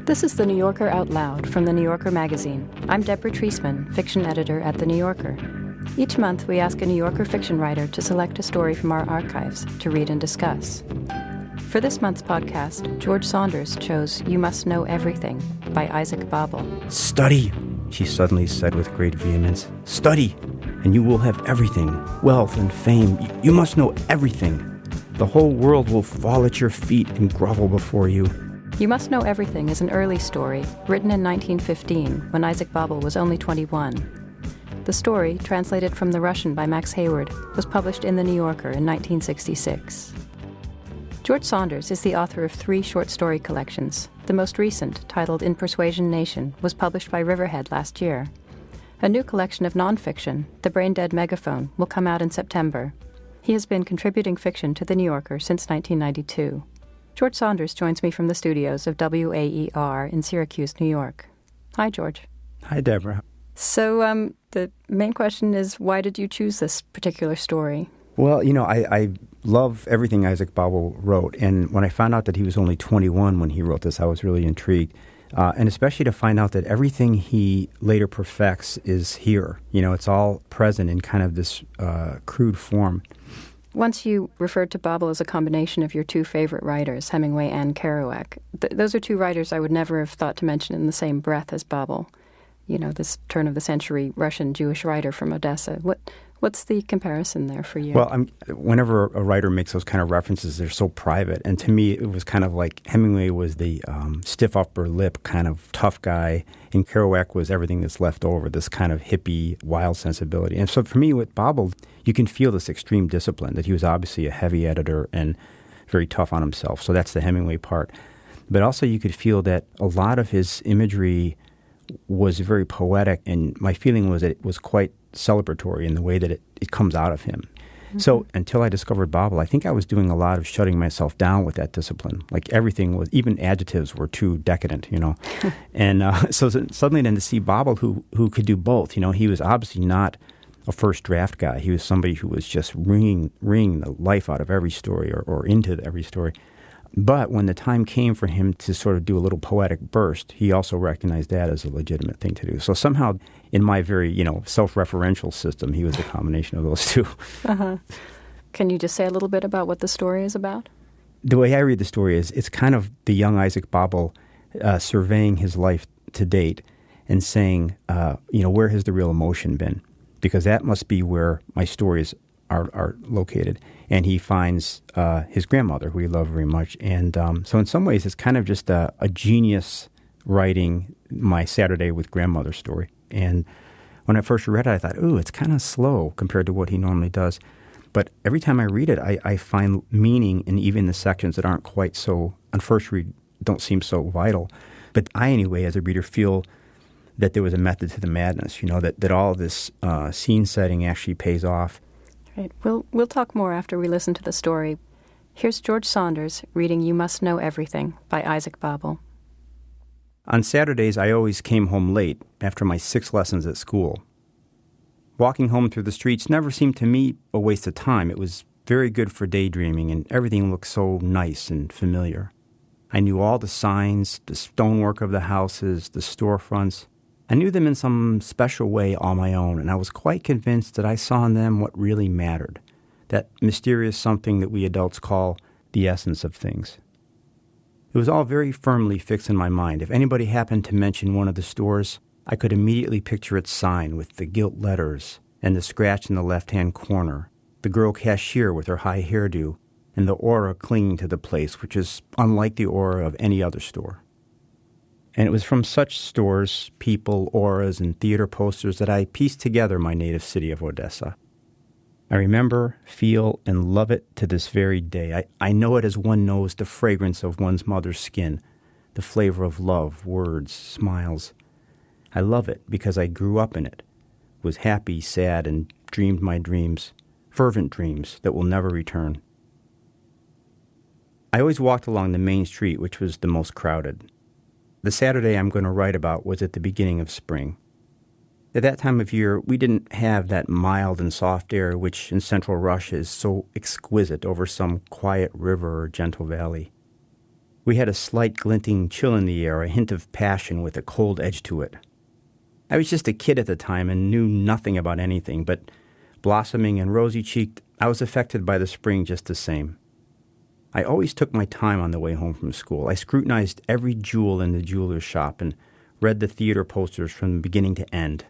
This is The New Yorker Out Loud from The New Yorker magazine. I'm Deborah Treisman, fiction editor at The New Yorker. Each month, we ask a New Yorker fiction writer to select a story from our archives to read and discuss. For this month's podcast, George Saunders chose You Must Know Everything by Isaac Babel. Study, she suddenly said with great vehemence. Study, and you will have everything, wealth and fame. You must know everything. The whole world will fall at your feet and grovel before you. You Must Know Everything is an early story, written in 1915, when Isaac Babel was only 21. The story, translated from the Russian by Max Hayward, was published in The New Yorker in 1966. George Saunders is the author of 3 short story collections. The most recent, titled In Persuasion Nation, was published by Riverhead last year. A new collection of nonfiction, The Brain-Dead Megaphone, will come out in September. He has been contributing fiction to The New Yorker since 1992. George Saunders joins me from the studios of WAER in Syracuse, New York. Hi, George. Hi, Deborah. So the main question is, why did you choose this particular story? Well, I love everything Isaac Babel wrote, and when I found out that he was only 21 when he wrote this, I was really intrigued, and especially to find out that everything he later perfects is here. It's all present in kind of this crude form. Once you referred to Babel as a combination of your 2 favorite writers, Hemingway and Kerouac. Those are 2 writers I would never have thought to mention in the same breath as Babel. This turn-of-the-century Russian-Jewish writer from Odessa. What's the comparison there for you? Well, whenever a writer makes those kind of references, they're so private. And to me, it was kind of like Hemingway was the stiff upper lip kind of tough guy, and Kerouac was everything that's left over, this kind of hippie, wild sensibility. And so for me, with Babel, you can feel this extreme discipline, that he was obviously a heavy editor and very tough on himself. So that's the Hemingway part. But also you could feel that a lot of his imagery was very poetic, and my feeling was that it was quite celebratory in the way that it comes out of him. Mm-hmm. So until I discovered Babel, I think I was doing a lot of shutting myself down with that discipline. Like everything was, even adjectives were too decadent, And so suddenly then to see Babel who could do both, he was obviously not a first draft guy. He was somebody who was just wringing the life out of every story or into every story. But when the time came for him to sort of do a little poetic burst, he also recognized that as a legitimate thing to do. So somehow, in my very, self-referential system, he was a combination of those 2. Uh-huh. Can you just say a little bit about what the story is about? The way I read the story is it's kind of the young Isaac Babel surveying his life to date and saying, where has the real emotion been? Because that must be where my stories are located. And he finds his grandmother, who he loved very much. And so in some ways, it's kind of just a genius writing my Saturday with grandmother story. And when I first read it, I thought, ooh, it's kind of slow compared to what he normally does. But every time I read it, I find meaning in even the sections that aren't quite so, on first read, don't seem so vital. But I, anyway, as a reader, feel that there was a method to the madness, that all this scene setting actually pays off. Right. We'll talk more after we listen to the story. Here's George Saunders reading You Must Know Everything by Isaac Babel. On Saturdays, I always came home late after my 6 lessons at school. Walking home through the streets never seemed to me a waste of time. It was very good for daydreaming, and everything looked so nice and familiar. I knew all the signs, the stonework of the houses, the storefronts. I knew them in some special way all my own, and I was quite convinced that I saw in them what really mattered, that mysterious something that we adults call the essence of things. It was all very firmly fixed in my mind. If anybody happened to mention one of the stores, I could immediately picture its sign with the gilt letters and the scratch in the left-hand corner, the girl cashier with her high hairdo, and the aura clinging to the place, which is unlike the aura of any other store. And it was from such stores, people, auras, and theater posters that I pieced together my native city of Odessa. I remember, feel, and love it to this very day. I know it as one knows the fragrance of one's mother's skin, the flavor of love, words, smiles. I love it because I grew up in it, was happy, sad, and dreamed my dreams, fervent dreams that will never return. I always walked along the main street, which was the most crowded. The Saturday I'm going to write about was at the beginning of spring. At that time of year, we didn't have that mild and soft air which in central Russia is so exquisite over some quiet river or gentle valley. We had a slight glinting chill in the air, a hint of passion with a cold edge to it. I was just a kid at the time and knew nothing about anything, but blossoming and rosy-cheeked, I was affected by the spring just the same. I always took my time on the way home from school. I scrutinized every jewel in the jeweler's shop and read the theater posters from beginning to end.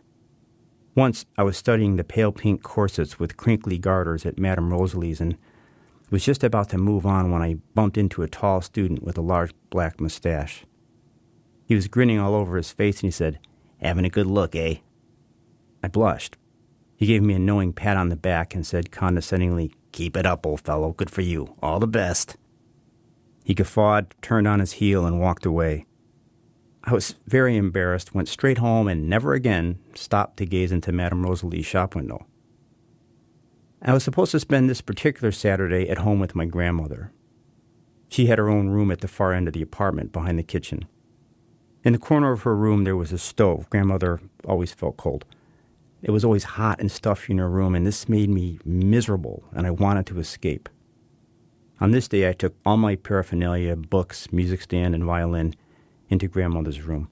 Once I was studying the pale pink corsets with crinkly garters at Madame Rosalie's and was just about to move on when I bumped into a tall student with a large black mustache. He was grinning all over his face and he said, "Having a good look, eh?" I blushed. He gave me a knowing pat on the back and said condescendingly, "Keep it up, old fellow. Good for you. All the best." He guffawed, turned on his heel, and walked away. I was very embarrassed, went straight home, and never again stopped to gaze into Madame Rosalie's shop window. I was supposed to spend this particular Saturday at home with my grandmother. She had her own room at the far end of the apartment, behind the kitchen. In the corner of her room there was a stove. Grandmother always felt cold. It was always hot and stuffy in her room, and this made me miserable, and I wanted to escape. On this day I took all my paraphernalia, books, music stand, and violin into Grandmother's room.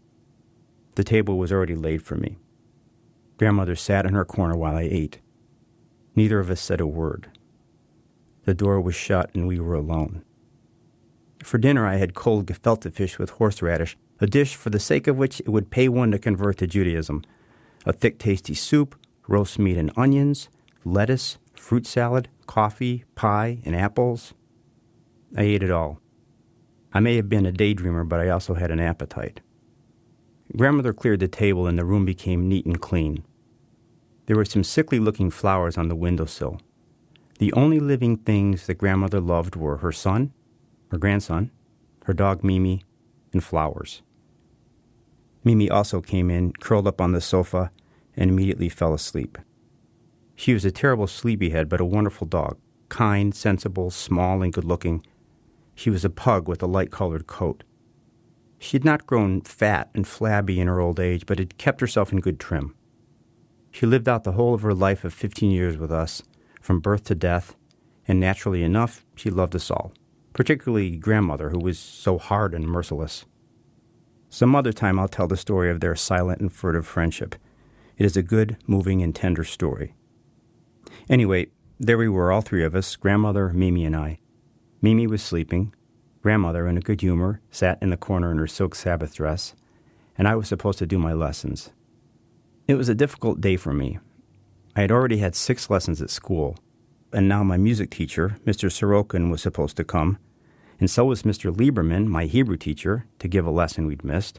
The table was already laid for me. Grandmother sat in her corner while I ate. Neither of us said a word. The door was shut and we were alone. For dinner I had cold gefilte fish with horseradish, a dish for the sake of which it would pay one to convert to Judaism, a thick tasty soup, roast meat and onions, lettuce, fruit salad, coffee, pie, and apples. I ate it all. I may have been a daydreamer, but I also had an appetite. Grandmother cleared the table and the room became neat and clean. There were some sickly-looking flowers on the windowsill. The only living things that Grandmother loved were her son, her grandson, her dog Mimi, and flowers. Mimi also came in, curled up on the sofa, and immediately fell asleep. She was a terrible sleepyhead, but a wonderful dog, kind, sensible, small, and good-looking. She was a pug with a light-colored coat. She had not grown fat and flabby in her old age, but had kept herself in good trim. She lived out the whole of her life of 15 years with us, from birth to death, and naturally enough, she loved us all, particularly Grandmother, who was so hard and merciless. Some other time I'll tell the story of their silent and furtive friendship. It is a good, moving, and tender story. Anyway, there we were, all three of us, Grandmother, Mimi, and I. Mimi was sleeping. Grandmother, in a good humor, sat in the corner in her silk Sabbath dress, and I was supposed to do my lessons. It was a difficult day for me. I had already had 6 lessons at school, and now my music teacher, Mr. Sorokin, was supposed to come, and so was Mr. Lieberman, my Hebrew teacher, to give a lesson we'd missed.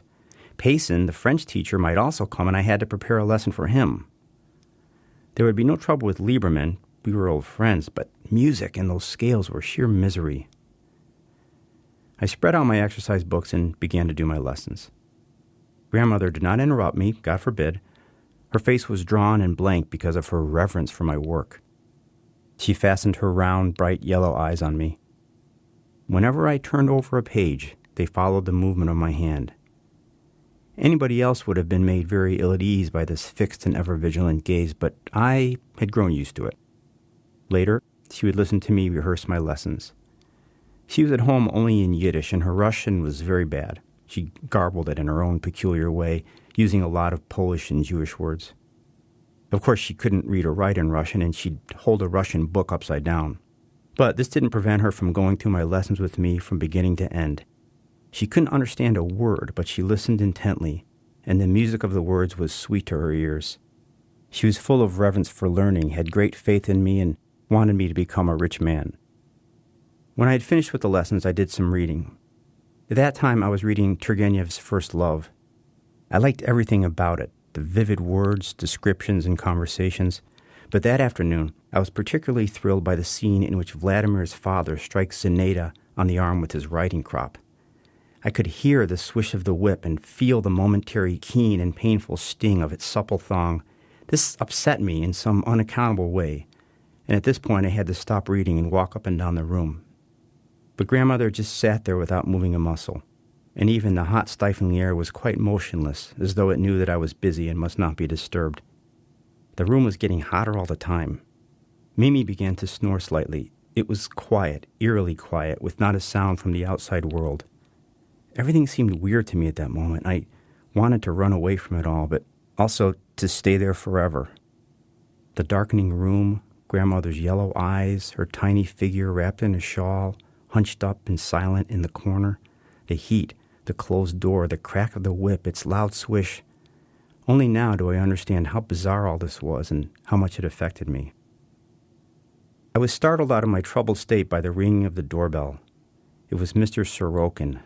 Payson, the French teacher, might also come, and I had to prepare a lesson for him. There would be no trouble with Lieberman. We were old friends, but music and those scales were sheer misery. I spread out my exercise books and began to do my lessons. Grandmother did not interrupt me, God forbid. Her face was drawn and blank because of her reverence for my work. She fastened her round, bright yellow eyes on me. Whenever I turned over a page, they followed the movement of my hand. Anybody else would have been made very ill at ease by this fixed and ever-vigilant gaze, but I had grown used to it. Later, she would listen to me rehearse my lessons. She was at home only in Yiddish, and her Russian was very bad. She garbled it in her own peculiar way, using a lot of Polish and Jewish words. Of course, she couldn't read or write in Russian, and she'd hold a Russian book upside down. But this didn't prevent her from going through my lessons with me from beginning to end. She couldn't understand a word, but she listened intently, and the music of the words was sweet to her ears. She was full of reverence for learning, had great faith in me, and wanted me to become a rich man. When I had finished with the lessons, I did some reading. At that time, I was reading Turgenev's First Love. I liked everything about it, the vivid words, descriptions, and conversations. But that afternoon, I was particularly thrilled by the scene in which Vladimir's father strikes Zinaida on the arm with his riding crop. I could hear the swish of the whip and feel the momentary keen and painful sting of its supple thong. This upset me in some unaccountable way, and at this point I had to stop reading and walk up and down the room. But Grandmother just sat there without moving a muscle, and even the hot, stifling air was quite motionless, as though it knew that I was busy and must not be disturbed. The room was getting hotter all the time. Mimi began to snore slightly. It was quiet, eerily quiet, with not a sound from the outside world. Everything seemed weird to me at that moment. I wanted to run away from it all, but also to stay there forever. The darkening room, Grandmother's yellow eyes, her tiny figure wrapped in a shawl, hunched up and silent in the corner, the heat, the closed door, the crack of the whip, its loud swish. Only now do I understand how bizarre all this was and how much it affected me. I was startled out of my troubled state by the ringing of the doorbell. It was Mr. Sorokin.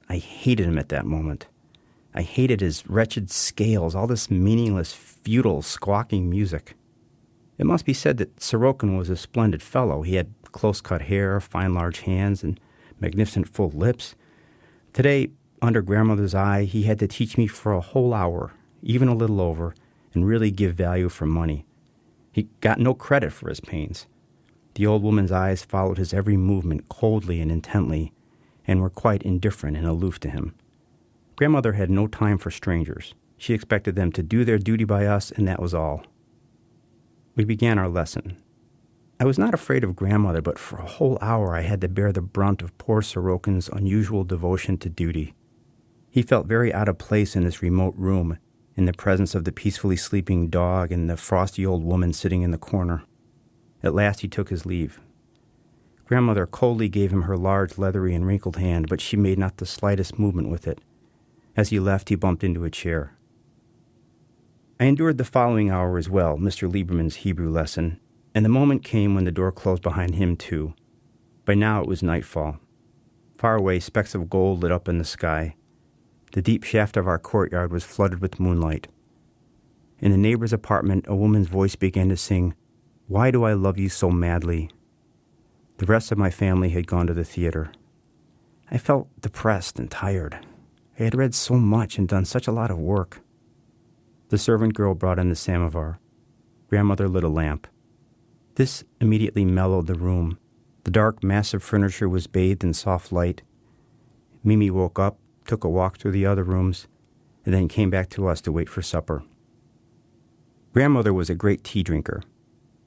I hated him at that moment. I hated his wretched scales, all this meaningless, futile, squawking music. It must be said that Sorokin was a splendid fellow. He had close-cut hair, fine large hands, and magnificent full lips. Today, under Grandmother's eye, he had to teach me for a whole hour, even a little over, and really give value for money. He got no credit for his pains. The old woman's eyes followed his every movement coldly and intently, and were quite indifferent and aloof to him. Grandmother had no time for strangers. She expected them to do their duty by us, and that was all. We began our lesson. I was not afraid of Grandmother, but for a whole hour I had to bear the brunt of poor Sorokin's unusual devotion to duty. He felt very out of place in this remote room, in the presence of the peacefully sleeping dog and the frosty old woman sitting in the corner. At last he took his leave. Grandmother coldly gave him her large, leathery, and wrinkled hand, but she made not the slightest movement with it. As he left, he bumped into a chair. I endured the following hour as well, Mr. Lieberman's Hebrew lesson, and the moment came when the door closed behind him, too. By now it was nightfall. Far away, specks of gold lit up in the sky. The deep shaft of our courtyard was flooded with moonlight. In the neighbor's apartment, a woman's voice began to sing, "Why do I love you so madly?" The rest of my family had gone to the theater. I felt depressed and tired. I had read so much and done such a lot of work. The servant girl brought in the samovar. Grandmother lit a lamp. This immediately mellowed the room. The dark, massive furniture was bathed in soft light. Mimi woke up, took a walk through the other rooms, and then came back to us to wait for supper. Grandmother was a great tea drinker.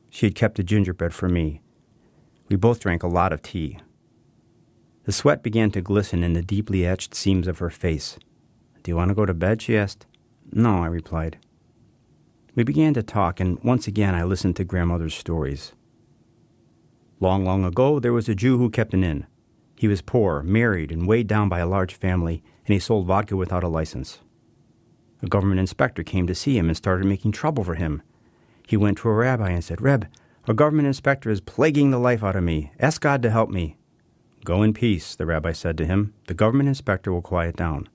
She had kept a gingerbread for me. We both drank a lot of tea. The sweat began to glisten in the deeply etched seams of her face. "Do you want to go to bed?" she asked. "No," I replied. We began to talk, and once again I listened to Grandmother's stories. Long, long ago, there was a Jew who kept an inn. He was poor, married, and weighed down by a large family, and he sold vodka without a license. A government inspector came to see him and started making trouble for him. He went to a rabbi and said, "Reb, a government inspector is plaguing the life out of me. Ask God to help me." "Go in peace," the rabbi said to him. "The government inspector will quiet down."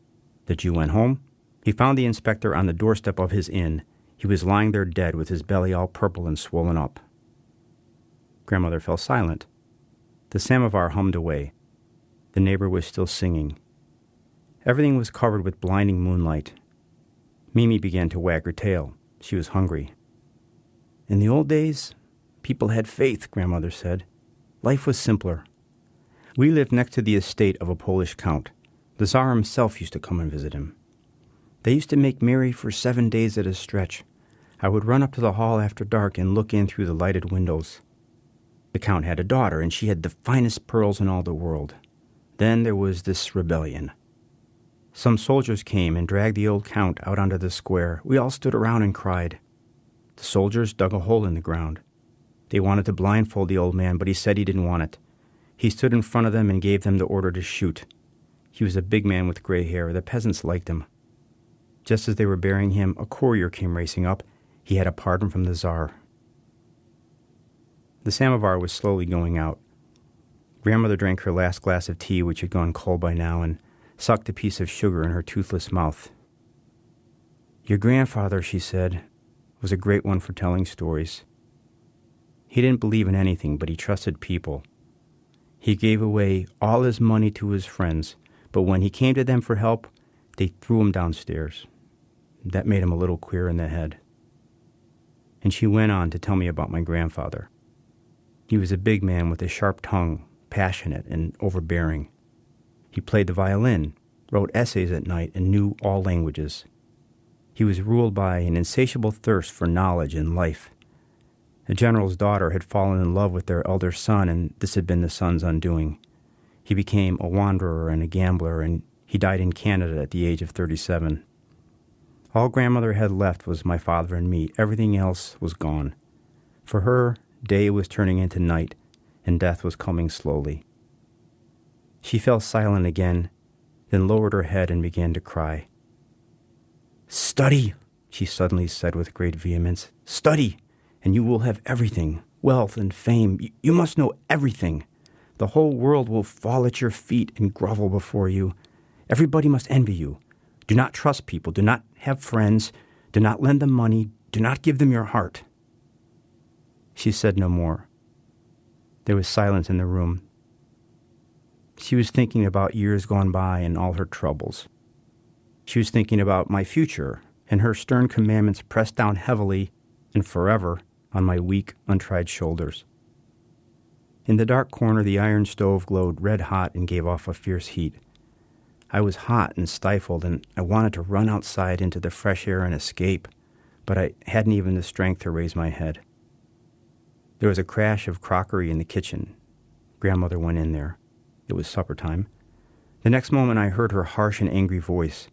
The Jew went home. He found the inspector on the doorstep of his inn. He was lying there dead with his belly all purple and swollen up. Grandmother fell silent. The samovar hummed away. The neighbor was still singing. Everything was covered with blinding moonlight. Mimi began to wag her tail. She was hungry. In the old days, people had faith, Grandmother said. Life was simpler. We lived next to the estate of a Polish count. The Tsar himself used to come and visit him. They used to make merry for 7 days at a stretch. I would run up to the hall after dark and look in through the lighted windows. The count had a daughter, and she had the finest pearls in all the world. Then there was this rebellion. Some soldiers came and dragged the old count out onto the square. We all stood around and cried. The soldiers dug a hole in the ground. They wanted to blindfold the old man, but he said he didn't want it. He stood in front of them and gave them the order to shoot. He was a big man with gray hair. The peasants liked him. Just as they were burying him, a courier came racing up. He had a pardon from the Tsar. The samovar was slowly going out. Grandmother drank her last glass of tea, which had gone cold by now, and sucked a piece of sugar in her toothless mouth. "Your grandfather," she said, "was a great one for telling stories. He didn't believe in anything, but he trusted people. He gave away all his money to his friends, but when he came to them for help, they threw him downstairs. That made him a little queer in the head." And she went on to tell me about my grandfather. He was a big man with a sharp tongue, passionate and overbearing. He played the violin, wrote essays at night, and knew all languages. He was ruled by an insatiable thirst for knowledge and life. A general's daughter had fallen in love with their elder son, and this had been the son's undoing. He became a wanderer and a gambler, and He died in Canada at the age of 37. All grandmother had left was my father and me. Everything else was gone. For her, day was turning into night, and death was coming slowly. She fell silent again, then lowered her head and began to cry. "Study," she suddenly said with great vehemence. "Study, and you will have everything, wealth and fame. You must know everything. The whole world will fall at your feet and grovel before you. Everybody must envy you. Do not trust people. Do not have friends. Do not lend them money. Do not give them your heart." She said no more. There was silence in the room. She was thinking about years gone by and all her troubles. She was thinking about my future, and her stern commandments pressed down heavily and forever on my weak, untried shoulders. In the dark corner, the iron stove glowed red hot and gave off a fierce heat. I was hot and stifled, and I wanted to run outside into the fresh air and escape, but I hadn't even the strength to raise my head. There was a crash of crockery in the kitchen. Grandmother went in there. It was supper time. The next moment I heard her harsh and angry voice.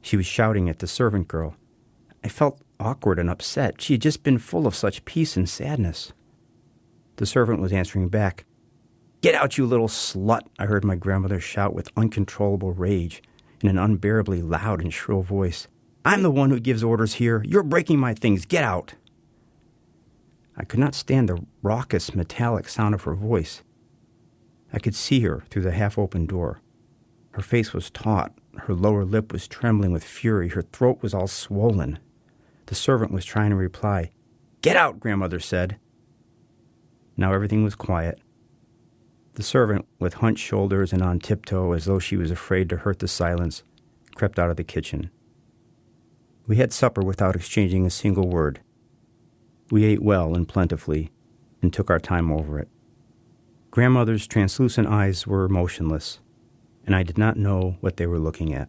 She was shouting at the servant girl. I felt awkward and upset. She had just been full of such peace and sadness. The servant was answering back. "Get out, you little slut," I heard my grandmother shout with uncontrollable rage in an unbearably loud and shrill voice. "I'm the one who gives orders here. You're breaking my things. Get out." I could not stand the raucous, metallic sound of her voice. I could see her through the half-open door. Her face was taut. Her lower lip was trembling with fury. Her throat was all swollen. The servant was trying to reply. "Get out," grandmother said. Now everything was quiet. The servant, with hunched shoulders and on tiptoe as though she was afraid to hurt the silence, crept out of the kitchen. We had supper without exchanging a single word. We ate well and plentifully, and took our time over it. Grandmother's translucent eyes were motionless, and I did not know what they were looking at.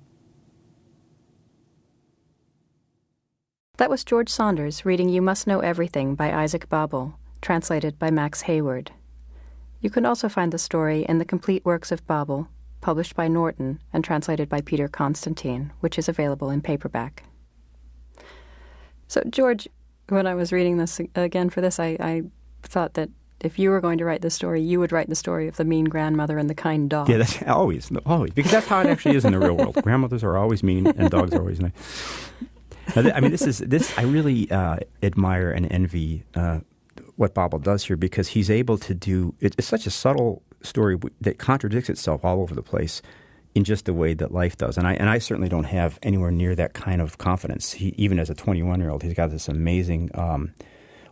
That was George Saunders reading You Must Know Everything by Isaac Babel, translated by Max Hayward. You can also find the story in The Complete Works of Babel, published by Norton and translated by Peter Constantine, which is available in paperback. So, George, when I was reading this again for this, I thought that if you were going to write this story, you would write the story of the mean grandmother and the kind dog. Yeah, that's always, because that's how it actually is in the real world. Grandmothers are always mean and dogs are always nice. Now, I really admire and envy what Babel does here, because he's able to do, it's such a subtle story that contradicts itself all over the place in just the way that life does. And I certainly don't have anywhere near that kind of confidence. Even as a 21-year-old, he's got this amazing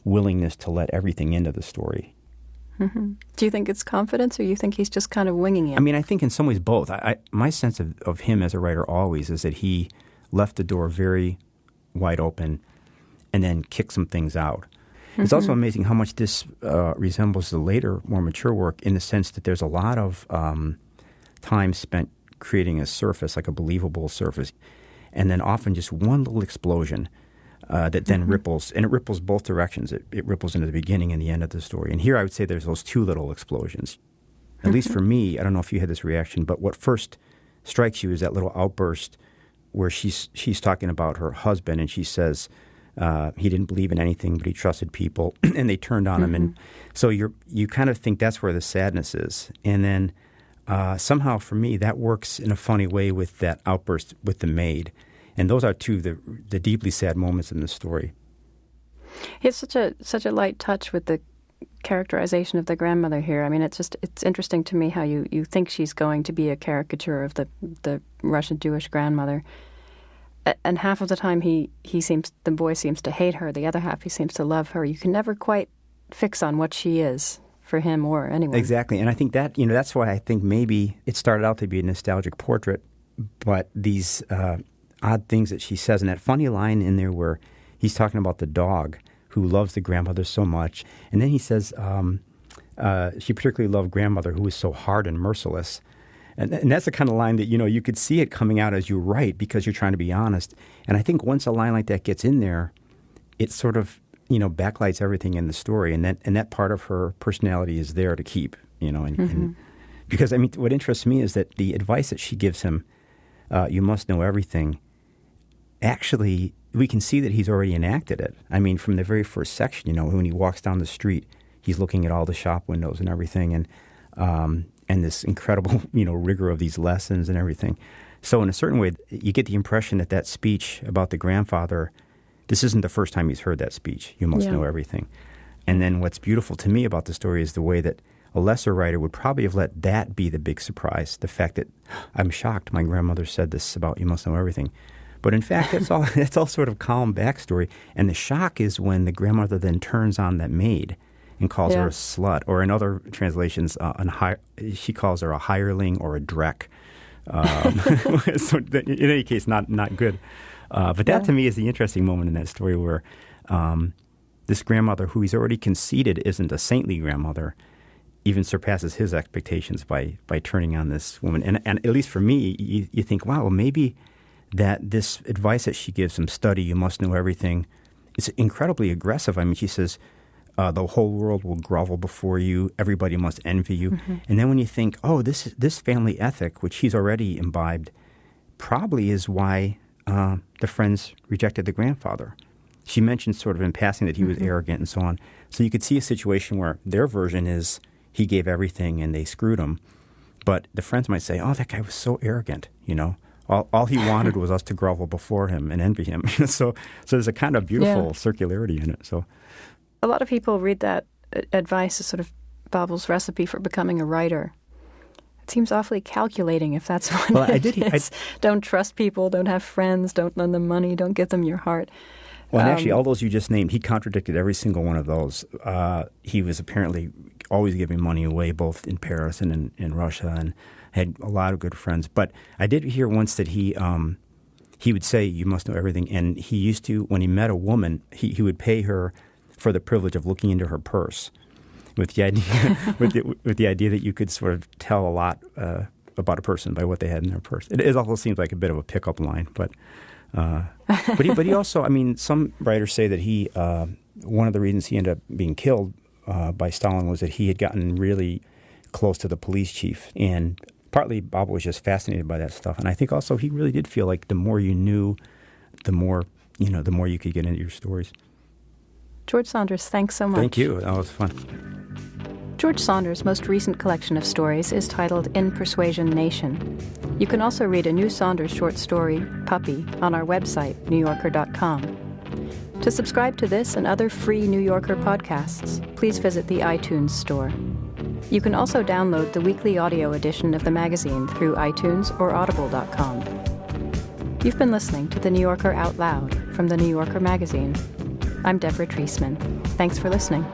willingness to let everything into the story. Mm-hmm. Do you think it's confidence, or you think he's just kind of winging it? I mean, I think in some ways both. My sense of him as a writer always is that he left the door very wide open and then kicked some things out. Mm-hmm. It's also amazing how much this resembles the later, more mature work, in the sense that there's a lot of time spent creating a surface, like a believable surface, and then often just one little explosion that then ripples, and it ripples both directions. It ripples into the beginning and the end of the story. And here I would say there's those two little explosions. At least for me, I don't know if you had this reaction, but what first strikes you is that little outburst where she's talking about her husband, and she says he didn't believe in anything, but he trusted people, and they turned on him. And so you kind of think that's where the sadness is. And then somehow for me, that works in a funny way with that outburst with the maid. And those are two the deeply sad moments in the story. It's such a light touch with the characterization of the grandmother here. I mean, it's interesting to me how you think she's going to be a caricature of the Russian Jewish grandmother, and half of the time the boy seems to hate her. The other half, he seems to love her. You can never quite fix on what she is for him or anyone. Exactly, and I think that that's why I think maybe it started out to be a nostalgic portrait, but these odd things that she says, and that funny line in there where he's talking about the dog who loves the grandmother so much, and then he says she particularly loved grandmother who was so hard and merciless, and that's the kind of line that you could see it coming out as you write because you're trying to be honest. And I think once a line like that gets in there, it sort of backlights everything in the story, and that part of her personality is there to keep. And because I mean, what interests me is that the advice that she gives him You Must Know Everything, actually, we can see that he's already enacted it. I mean, from the very first section, when he walks down the street, he's looking at all the shop windows and everything, and this incredible, rigor of these lessons and everything. So in a certain way, you get the impression that speech about the grandfather, this isn't the first time he's heard that speech, you must know everything. And then what's beautiful to me about the story is the way that a lesser writer would probably have let that be the big surprise, the fact that I'm shocked my grandmother said this about you must know everything. But in fact, it's all sort of calm backstory. And the shock is when the grandmother then turns on that maid and calls her a slut, or in other translations, she calls her a hireling or a dreck. So in any case, not good. But that to me is the interesting moment in that story where this grandmother, who he's already conceded isn't a saintly grandmother, even surpasses his expectations by turning on this woman. And at least for me, you think, wow, well, maybe that this advice that she gives him, study, you must know everything, is incredibly aggressive. I mean, she says, the whole world will grovel before you, everybody must envy you. Mm-hmm. And then when you think, oh, this family ethic, which he's already imbibed, probably is why the friends rejected the grandfather. She mentioned sort of in passing that he was arrogant and so on. So you could see a situation where their version is he gave everything and they screwed him. But the friends might say, oh, that guy was so arrogant, All he wanted was us to grovel before him and envy him. So there's a kind of beautiful circularity in it. So a lot of people read that advice as sort of Babel's recipe for becoming a writer. It seems awfully calculating if that's what it is. Don't trust people, don't have friends, don't lend them money, don't give them your heart. Well, and actually, all those you just named, he contradicted every single one of those. He was apparently always giving money away, both in Paris and in Russia, and had a lot of good friends. But I did hear once that he would say, you must know everything. And he used to, when he met a woman, he would pay her for the privilege of looking into her purse, with the idea with the idea that you could sort of tell a lot about a person by what they had in their purse. It also seems like a bit of a pickup line, but he also, I mean, some writers say that he one of the reasons he ended up being killed by Stalin was that he had gotten really close to the police chief, and partly Babel was just fascinated by that stuff, and I think also he really did feel like the more you knew, the more you could get into your stories. George Saunders, thanks so much. Thank you. That was fun. George Saunders' most recent collection of stories is titled In Persuasion Nation. You can also read a new Saunders short story, Puppy, on our website, newyorker.com. To subscribe to this and other free New Yorker podcasts, please visit the iTunes store. You can also download the weekly audio edition of the magazine through iTunes or audible.com. You've been listening to The New Yorker Out Loud from The New Yorker magazine. I'm Deborah Treisman. Thanks for listening.